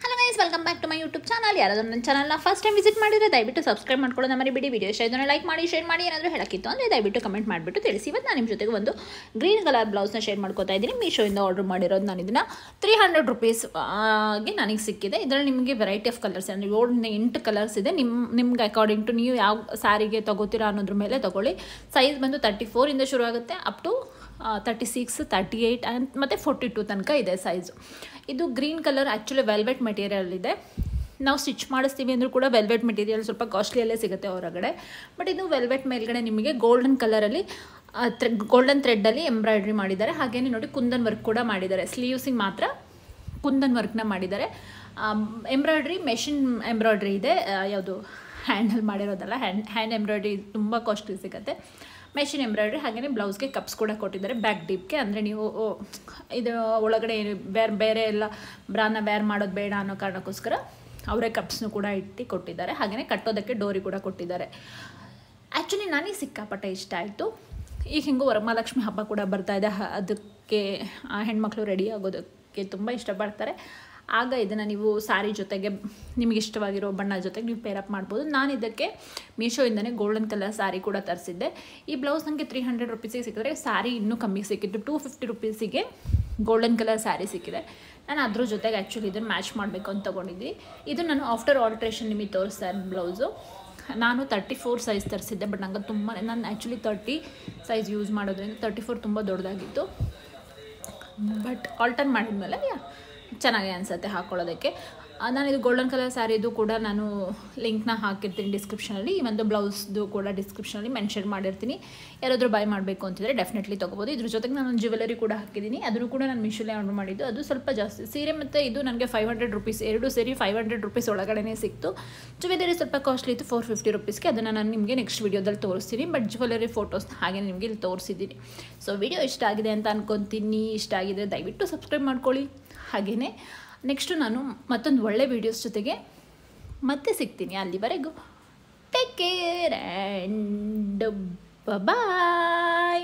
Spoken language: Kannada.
Hello guys, welcome back to my YouTube channel. ಯಾರಾದರೂ ನನ್ನ ಚಾನಲ್ನ ಫಸ್ಟ್ ಟೈಮ್ ವಿಸಿಟ್ ಮಾಡಿದರೆ ದಯವಿಟ್ಟು ಸಬ್ಸ್ಕ್ರೈಬ್ ಮಾಡ್ಕೊಳ್ಳೋದು ಮರಿಬೇಡಿ. ವಿಡಿಯೋ ಇಷ್ಟ ಇದನ್ನು ಲೈಕ್ ಮಾಡಿ, ಶೇರ್ ಮಾಡಿ. ಏನಾದರೂ ಹೇಳಕ್ಕಿತ್ತು ಅಂದರೆ ದಯವಿಟ್ಟು ಕಮೆಂಟ್ ಮಾಡಿಬಿಟ್ಟು ತಿಳಿಸಿ. ಇವತ್ತು ನಾನು ನಿಮ್ಮ ಜೊತೆಗೆ ಒಂದು ಗ್ರೀನ್ ಕಲರ್ ಬ್ಲೌಸ್ನ ಶೇರ್ ಮಾಡ್ಕೋತಾ ಇದ್ದೀನಿ. ಮೀಶೋಯಿಂದ ಆರ್ಡರ್ ಮಾಡಿರೋದು. ನಾನು ಇದನ್ನು 300 ರೂಪೀಸ್ಗೆ ನನಗೆ ಸಿಕ್ಕಿದೆ. ಇದರಲ್ಲಿ ನಿಮಗೆ ವೆರೈಟಿ ಆಫ್ ಕಲರ್ಸ್ ಅಂದರೆ 7-8 ಕಲರ್ಸ್ ಇದೆ. ನಿಮ್ಗೆ ಅಕಾರ್ಡಿಂಗ್ ಟು ನೀವು ಯಾವ ಸ್ಯಾರಿಗೆ ತೊಗೋತೀರಾ ಅನ್ನೋದ್ರ ಮೇಲೆ ತೊಗೊಳ್ಳಿ. ಸೈಜ್ ಬಂದು 34 ಇಂದ ಶುರು ಆಗುತ್ತೆ, ಅಪ್ ಟು 36, 38 ಮತ್ತು 42 ತನಕ ಇದೆ ಸೈಜು. ಇದು green colour actually velvet material ಇದೆ. ನಾವು ಸ್ಟಿಚ್ ಮಾಡಿಸ್ತೀವಿ ಅಂದರೂ ಕೂಡ ವೆಲ್ವೆಟ್ ಮೆಟೀರಿಯಲ್ ಸ್ವಲ್ಪ ಕಾಸ್ಟ್ಲಿಯಲ್ಲೇ ಸಿಗುತ್ತೆ ಹೊರಗಡೆ. ಬಟ್ ಇದು ವೆಲ್ವೆಟ್ ಮೇಲ್ಗಡೆ ನಿಮಗೆ ಗೋಲ್ಡನ್ ಕಲರಲ್ಲಿ ಗೋಲ್ಡನ್ ಥ್ರೆಡ್ಡಲ್ಲಿ ಎಂಬ್ರಾಯ್ಡ್ರಿ ಮಾಡಿದ್ದಾರೆ. ಹಾಗೆಯೇ ನೋಡಿ ಕುಂದನ್ ವರ್ಕ್ ಕೂಡ ಮಾಡಿದ್ದಾರೆ. ಸ್ಲೀವ್ಸಿಗೆ ಮಾತ್ರ ಕುಂದನ್ ವರ್ಕ್ನ ಮಾಡಿದ್ದಾರೆ. ಎಂಬ್ರಾಯ್ಡ್ರಿ ಮೆಷಿನ್ ಎಂಬ್ರಾಯ್ಡ್ರಿ ಇದೆ, ಯಾವುದು ಹ್ಯಾಂಡಲ್ಲಿ ಮಾಡಿರೋದಲ್ಲ. ಹ್ಯಾಂಡ್ ಎಂಬ್ರಾಯ್ಡ್ರಿ ತುಂಬ ಕಾಸ್ಟ್ಲಿ ಸಿಗುತ್ತೆ. Machine embroidery. ಹಾಗೆಯೇ ಬ್ಲೌಸ್ಗೆ ಕಪ್ಸ್ ಕೂಡ ಕೊಟ್ಟಿದ್ದಾರೆ ಬ್ಯಾಕ್ ಡೀಪ್ಗೆ. ಅಂದರೆ ನೀವು ಇದು ಒಳಗಡೆ ಬೇರೆ ಎಲ್ಲ ಬ್ರಾನ ವೇರ್ ಮಾಡೋದು ಬೇಡ ಅನ್ನೋ ಕಾರಣಕ್ಕೋಸ್ಕರ ಅವರೇ ಕಪ್ಸ್ನು ಕೂಡ ಇಟ್ಟು ಕೊಟ್ಟಿದ್ದಾರೆ. ಹಾಗೆಯೇ ಕಟ್ಟೋದಕ್ಕೆ ಡೋರಿ ಕೂಡ ಕೊಟ್ಟಿದ್ದಾರೆ. ಆ್ಯಕ್ಚುಲಿ ನನಗೆ ಸಿಕ್ಕಾಪಟ್ಟೆ ಇಷ್ಟ ಆಯಿತು. ಈಗ ಹಿಂಗೂ ವರಮಹಾಲಕ್ಷ್ಮಿ ಹಬ್ಬ ಕೂಡ ಬರ್ತಾಯಿದೆ. ಅದಕ್ಕೆ ಹೆಣ್ಮಕ್ಳು ರೆಡಿ ಆಗೋದಕ್ಕೆ ತುಂಬ ಇಷ್ಟಪಡ್ತಾರೆ. ಆಗ ಇದನ್ನು ನೀವು ಸ್ಯಾರಿ ಜೊತೆಗೆ ನಿಮಗೆ ಇಷ್ಟವಾಗಿರೋ ಬಣ್ಣ ಜೊತೆಗೆ ನೀವು ಪೇರಪ್ ಮಾಡ್ಬೋದು. ನಾನು ಇದಕ್ಕೆ ಮೀಶೋಯಿಂದನೇ ಗೋಲ್ಡನ್ ಕಲರ್ ಸ್ಯಾರಿ ಕೂಡ ತರಿಸಿದ್ದೆ. ಈ ಬ್ಲೌಸ್ ನನಗೆ 300 ರೂಪೀಸಿಗೆ ಸಿಕ್ಕಿದ್ರೆ ಸ್ಯಾರಿ ಇನ್ನೂ ಕಮ್ಮಿ ಸಿಕ್ಕಿದ್ದು. 250 ರೂಪೀಸಿಗೆ ಗೋಲ್ಡನ್ ಕಲರ್ ಸ್ಯಾರಿ ಸಿಕ್ಕಿದೆ. ನಾನು ಅದ್ರ ಜೊತೆಗೆ ಆ್ಯಕ್ಚುಲಿ ಇದನ್ನು ಮ್ಯಾಚ್ ಮಾಡಬೇಕು ಅಂತ ತೊಗೊಂಡಿದ್ವಿ. ಇದು ನಾನು ಆಫ್ಟರ್ ಆಲ್ಟ್ರೇಷನ್ ನಿಮಗೆ ತೋರಿಸ್ತಾ ಇದ್ದ ಬ್ಲೌಸು. ನಾನು 34 ಸೈಜ್ ತರಿಸಿದ್ದೆ. ಬಟ್ ನಂಗೆ ನಾನು ಆ್ಯಕ್ಚುಲಿ 30 ಸೈಜ್ ಯೂಸ್ ಮಾಡೋದ್ರಿಂದ 34 ತುಂಬ ದೊಡ್ಡದಾಗಿತ್ತು. ಬಟ್ ಆಲ್ಟರ್ ಮಾಡಿದ್ಮೇಲೆ ಚೆನ್ನಾಗಿ ಅನಿಸುತ್ತೆ ಹಾಕ್ಕೊಳ್ಳೋದಕ್ಕೆ. ನಾನು ಇದು ಗೋಲ್ಡನ್ ಕಲರ್ ಸ್ಯಾರಿದು ಕೂಡ ನಾನು ಲಿಂಕ್ನ ಹಾಕಿರ್ತೀನಿ ಡಿಸ್ಕ್ರಿಪ್ಷನಲ್ಲಿ. ಈ ಒಂದು ಬ್ಲೌಸ್ದು ಕೂಡ ಡಿಸ್ಕ್ರಿಪ್ಷನಲ್ಲಿ ಮೆನ್ಷನ್ ಮಾಡಿರ್ತೀನಿ. ಯಾರಾದರೂ ಬೈ ಮಾಡಬೇಕು ಅಂತಿದ್ರೆ ಡೆಫಿನೆಟ್ಲಿ ತೊಗೋಬೋದು. ಇದ್ರ ಜೊತೆಗೆ ನಾನು ಜ್ಯುವೆಲರಿ ಕೂಡ ಹಾಕಿದ್ದೀನಿ. ಅದನ್ನು ಕೂಡ ನಾನು ಮೀಶೋಲ್ಲೇ ಆರ್ಡರ್ ಮಾಡಿದ್ದು. ಅದು ಸ್ವಲ್ಪ ಜಾಸ್ತಿ ಸೀರೆ ಮತ್ತು ಇದು ನನಗೆ 500 ರೂಪೀಸ್, ಎರಡು ಸೇರಿ 500 ರೂಪೀಸ್ ಒಳಗಡೆ ಸಿಕ್ತು. ಜ್ಯುವೆಲರಿ ಸ್ವಲ್ಪ ಕಾಸ್ಟ್ಲಿ ಇತ್ತು, 450 ರೂಪೀಸ್ಗೆ. ಅದನ್ನು ನಾನು ನಿಮಗೆ ನೆಕ್ಸ್ಟ್ ವೀಡಿಯೋದಲ್ಲಿ ತೋರಿಸ್ತೀನಿ. ಬಟ್ ಜ್ಯುವೆಲರಿ ಫೋಟೋಸ್ನ ಹಾಗೆ ನಿಮಗೆ ಇಲ್ಲಿ ತೋರಿಸಿದ್ದೀನಿ. ಸೊ ವಿಡಿಯೋ ಇಷ್ಟ ಆಗಿದೆ ಅಂತ ಅನ್ಕೊತೀನಿ. ಇಷ್ಟ ಆಗಿದ್ರೆ ದಯವಿಟ್ಟು ಸಬ್ಸ್ಕ್ರೈಬ್ ಮಾಡ್ಕೊಳ್ಳಿ. ಹಾಗೆಯೇ ನೆಕ್ಸ್ಟು ನಾನು ಮತ್ತೊಂದು ಒಳ್ಳೆ ವೀಡಿಯೋಸ್ ಜೊತೆಗೆ ಮತ್ತೆ ಸಿಗ್ತೀನಿ. ಅಲ್ಲಿವರೆಗೂ ಟೇಕ್ ಕೇರ್ ಆ್ಯಂಡ್ ಬಾಯ್.